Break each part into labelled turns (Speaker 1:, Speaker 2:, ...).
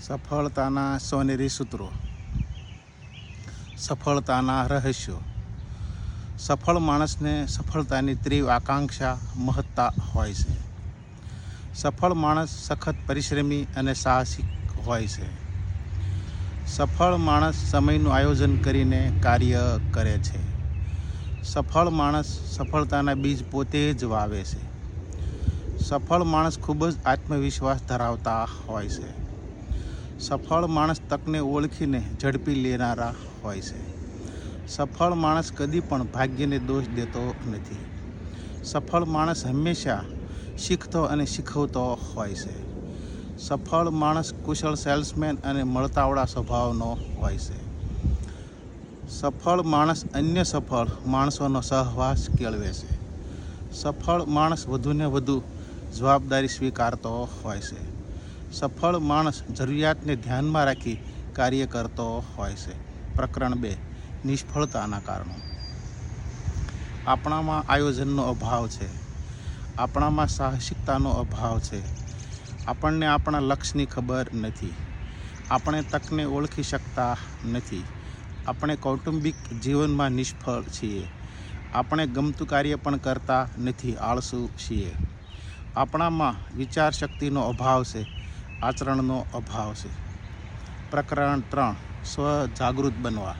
Speaker 1: સફળતાના સોનેરી સૂત્રો, સફળતાના રહસ્યો. સફળ માણસને સફળતાની તીવ્ર આકાંક્ષા મહત્તા હોય છે. સફળ માણસ સખત પરિશ્રમી અને સાહસિક હોય છે. સફળ માણસ સમયનું આયોજન કરીને કાર્ય કરે છે. સફળ માણસ સફળતાના બીજ પોતે જ વાવે છે. સફળ માણસ ખૂબ જ આત્મવિશ્વાસ ધરાવતા હોય છે. સફળ માણસ તકને ઓળખીને ઝડપી લેનારા હોય છે. સફળ માણસ કદી પણ ભાગ્યને દોષ દેતો નથી. સફળ માણસ હંમેશા શીખતો અને શીખવતો હોય છે. સફળ માણસ કુશળ સેલ્સમેન અને મળતાવડા સ્વભાવનો હોય છે. સફળ માણસ અન્ય સફળ માણસોનો સહવાસ કેળવે છે. સફળ માણસ વધુને વધુ જવાબદારી સ્વીકારતો હોય છે. સફળ માણસ જરૂરિયાતને ધ્યાનમાં રાખી કાર્ય કરતો હોય છે. પ્રકરણ 2, નિષ્ફળતાના કારણો. આપણામાં આયોજનનો અભાવ છે. આપણામાં સાહસિકતાનો અભાવ છે. આપણને આપણા લક્ષ્યની ખબર નથી. આપણે તકને ઓળખી શકતા નથી. આપણે કૌટુંબિક જીવનમાં નિષ્ફળ છીએ. આપણે ગમતું કાર્ય પણ કરતા નથી, આળસુ છીએ. આપણામાં વિચાર શક્તિનો અભાવ છે. આચરણનો અભાવ છે. પ્રકરણ 3, સ્વજાગૃત બનવા.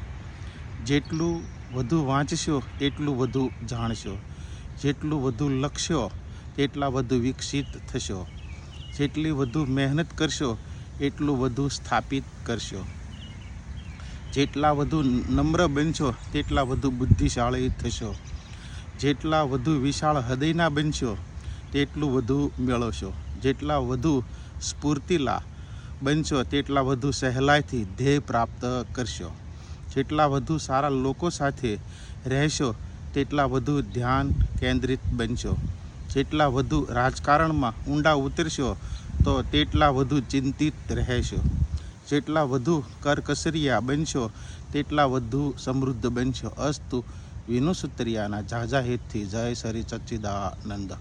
Speaker 1: જેટલું વધુ વાંચશો એટલું વધુ જાણશો. જેટલું વધુ લખશો તેટલા વધુ વિકસિત થશો. જેટલી વધુ મહેનત કરશો એટલું વધુ સ્થાપિત કરશો. જેટલા વધુ નમ્ર બનશો તેટલા વધુ બુદ્ધિશાળી થશો. જેટલા વધુ વિશાળ હૃદયના બનશો તેટલું વધુ મેળવશો. જેટલા વધુ સ્ફૂર્તિલા બનશો તેટલા વધુ સહેલાઈથી ધ્યેય પ્રાપ્ત કરશો. જેટલા વધુ સારા લોકો સાથે રહેશો તેટલા વધુ ધ્યાન કેન્દ્રિત બનશો. જેટલા વધુ રાજકારણમાં ઊંડા ઉતરશો તો તેટલા વધુ ચિંતિત રહેશો. જેટલા વધુ કરકસરિયા બનશો તેટલા વધુ સમૃદ્ધ બનશો. અસ્તુ. વિનુ સુતરિયાના ઝાઝા હિતથી. જય શ્રી સચ્ચિદાનંદ.